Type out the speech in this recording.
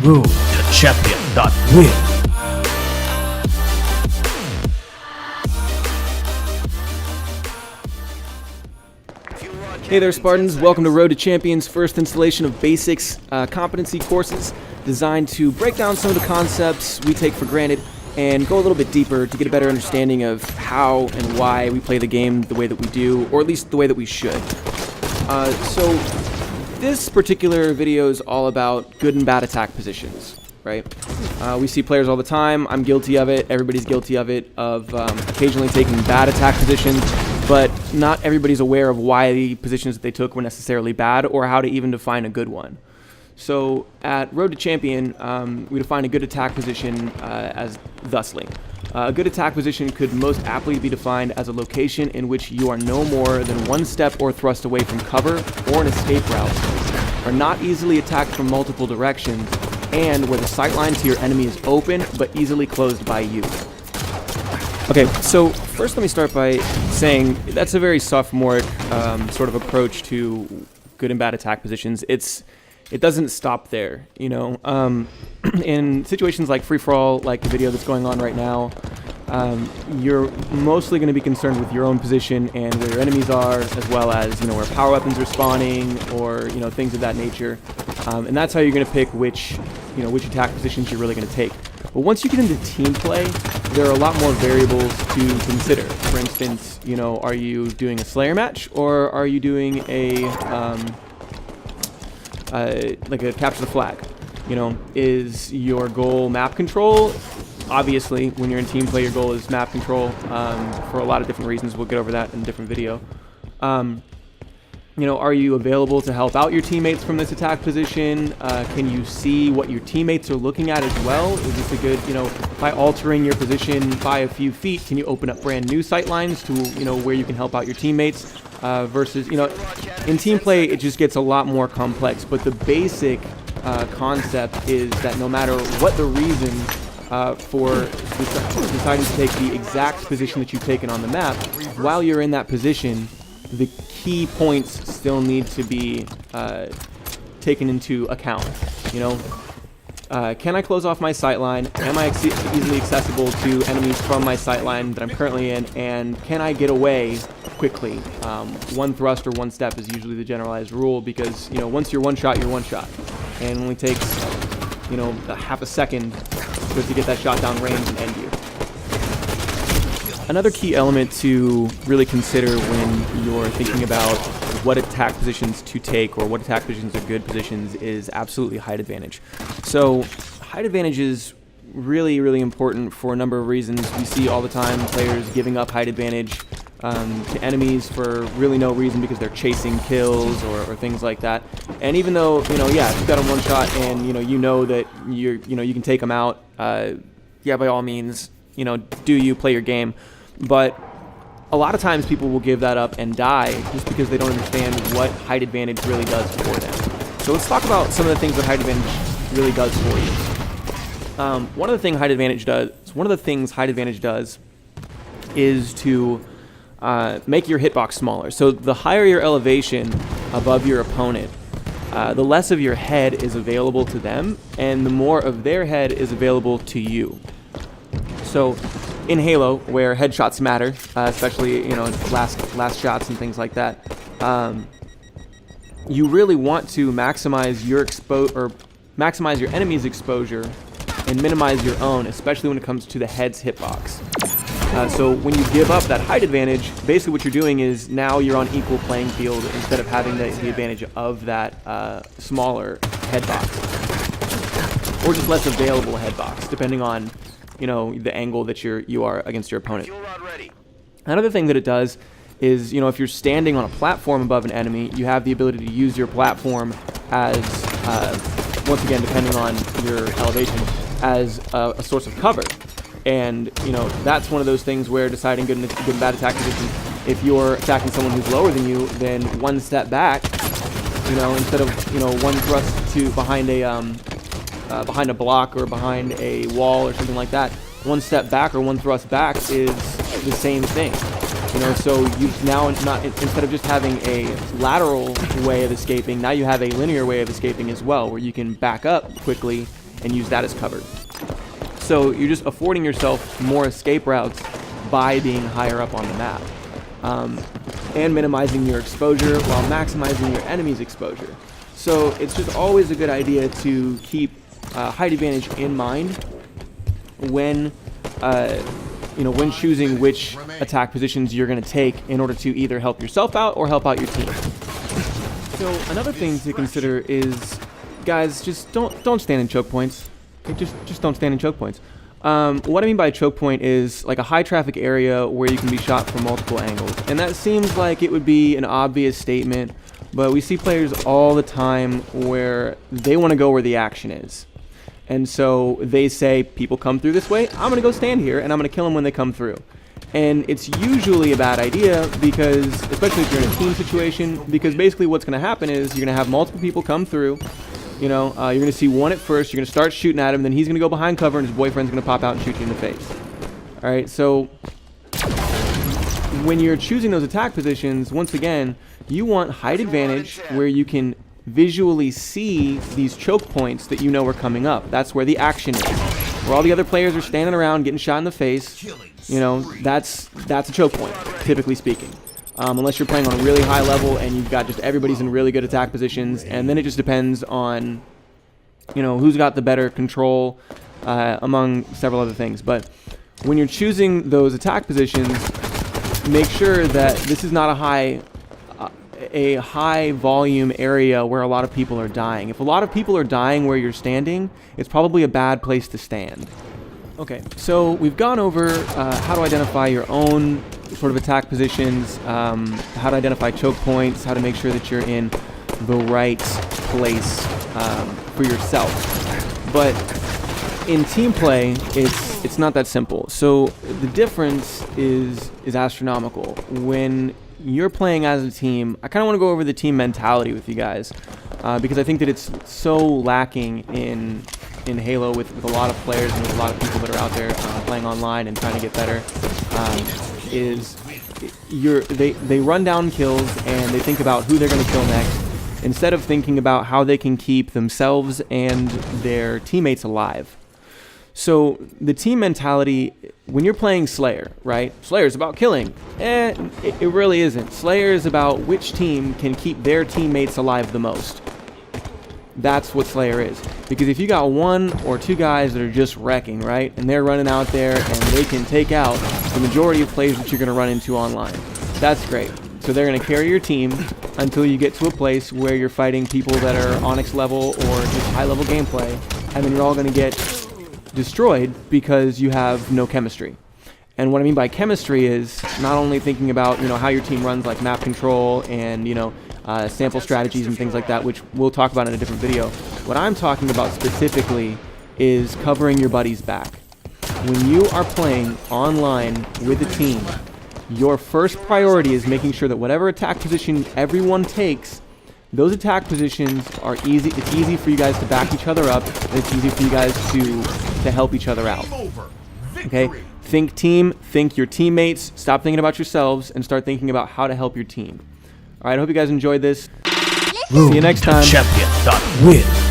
Road to Champion.win. Hey there, Spartans. Welcome to Road to Champions' first installation of basics competency courses designed to break down some of the concepts we take for granted and go a little bit deeper to get a better understanding of how and why we play the game the way that we do, or at least the way that we should. So this particular video is all about good and bad attack positions, right? We see players all the time. I'm guilty of it. Everybody's guilty of it, of occasionally taking bad attack positions, but not everybody's aware of why the positions that they took were necessarily bad or how to even define a good one. So at Road to Champion, we define a good attack position as thusly. A good attack position could most aptly be defined as a location in which you are no more than one step or thrust away from cover or an escape route, are not easily attacked from multiple directions, and where the sightline to your enemy is open but easily closed by you. Okay, so first let me start by saying that's a very sophomoric sort of approach to good and bad attack positions. It doesn't stop there, you know. In situations like free-for-all, like the video that's going on right now, you're mostly going to be concerned with your own position and where your enemies are, as well as, you know, where power weapons are spawning, or, you know, things of that nature. And that's how you're going to pick which attack positions you're really going to take. But once you get into team play, there are a lot more variables to consider. For instance, you know, are you doing a Slayer match, or are you doing a like a capture the flag? You know, is your goal map control? Obviously, when you're in team play, your goal is map control for a lot of different reasons. We'll get over that in a different video. You know, are you available to help out your teammates from this attack position? Can you see what your teammates are looking at as well? Is this a good, you know, by altering your position by a few feet, can you open up brand new sight lines to, you know, where you can help out your teammates? Versus, you know, in team play, it just gets a lot more complex. But the basic concept is that no matter what the reason for deciding to take the exact position that you've taken on the map, while you're in that position, the key points still need to be taken into account. You know, can I close off my sightline? Am I easily accessible to enemies from my sightline that I'm currently in? And can I get away quickly? One thrust or one step is usually the generalized rule, because, you know, once you're one shot, you're one shot, and it only takes, you know, a half a second just to get that shot down range and end you. Another key element to really consider when you're thinking about what attack positions to take, or what attack positions are good positions, is absolutely height advantage. So height advantage is really, really important for a number of reasons. We see all the time players giving up height advantage to enemies for really no reason, because they're chasing kills or things like that. And even though, you know, yeah, if you've got them one shot and you know that you can take them out, yeah, by all means, you know, play your game. But a lot of times people will give that up and die just because they don't understand what height advantage really does for them. So let's talk about some of the things that height advantage really does for you. One of the things height advantage does is to make your hitbox smaller. So the higher your elevation above your opponent, the less of your head is available to them, and the more of their head is available to you. So in Halo, where headshots matter, especially, you know, last shots and things like that, you really want to maximize your enemy's exposure and minimize your own, especially when it comes to the head's hitbox. So when you give up that height advantage, basically what you're doing is now you're on equal playing field instead of having the advantage of that smaller headbox, or just less available headbox, depending on, you know, the angle that you are against your opponent. Another thing that it does is, you know, if you're standing on a platform above an enemy, you have the ability to use your platform as, once again, depending on your elevation, as a source of cover. And, you know, that's one of those things where deciding good and bad attack position, if you're attacking someone who's lower than you, then one step back, you know, instead of, you know, one thrust to behind a block or behind a wall or something like that, one step back or one thrust back is the same thing. You know, so you now, not instead of just having a lateral way of escaping, now you have a linear way of escaping as well, where you can back up quickly and use that as cover. So you're just affording yourself more escape routes by being higher up on the map, and minimizing your exposure while maximizing your enemy's exposure. So it's just always a good idea to keep height advantage in mind when when choosing which attack positions you're going to take in order to either help yourself out or help out your team. So another thing to consider is, guys, just don't stand in choke points. Okay, just don't stand in choke points. What I mean by a choke point is like a high traffic area where you can be shot from multiple angles. And that seems like it would be an obvious statement, but we see players all the time where they want to go where the action is. And so they say, people come through this way, I'm going to go stand here and I'm going to kill them when they come through. And it's usually a bad idea because, especially if you're in a team situation, because basically what's going to happen is you're going to have multiple people come through. You're going to see one at first, you're going to start shooting at him, then he's going to go behind cover and his boyfriend's going to pop out and shoot you in the face. Alright, so when you're choosing those attack positions, once again, you want height advantage where you can visually see these choke points that you know are coming up. That's where the action is. Where all the other players are standing around getting shot in the face, that's a choke point, typically speaking. Unless you're playing on a really high level and you've got just everybody's in really good attack positions, and then it just depends on, who's got the better control, among several other things. But when you're choosing those attack positions, make sure that this is not a high volume area where a lot of people are dying. If a lot of people are dying where you're standing, it's probably a bad place to stand. Okay, so we've gone over how to identify your own sort of attack positions, how to identify choke points, how to make sure that you're in the right place for yourself. But in team play, it's not that simple. So the difference is astronomical. When you're playing as a team, I kind of want to go over the team mentality with you guys, because I think that it's so lacking in Halo with a lot of players and with a lot of people that are out there playing online and trying to get better. They run down kills and they think about who they're going to kill next, instead of thinking about how they can keep themselves and their teammates alive. So the team mentality, when you're playing Slayer, right? Slayer is about killing. It really isn't. Slayer is about which team can keep their teammates alive the most. That's what Slayer is. Because if you got one or two guys that are just wrecking, right? And they're running out there and they can take out the majority of players that you're going to run into online. That's great. So they're going to carry your team until you get to a place where you're fighting people that are Onyx level or just high level gameplay. And then you're all going to get destroyed because you have no chemistry. And what I mean by chemistry is not only thinking about how your team runs, like map control and sample strategies and things like that, which we'll talk about in a different video. What I'm talking about specifically is covering your buddy's back. When you are playing online with a team, your first priority is making sure that whatever attack position everyone takes, those attack positions are easy. It's easy for you guys to back each other up, and it's easy for you guys to help each other out. Okay? Think team, think your teammates, stop thinking about yourselves, and start thinking about how to help your team. Alright, I hope you guys enjoyed this. See you next time. Champion.win.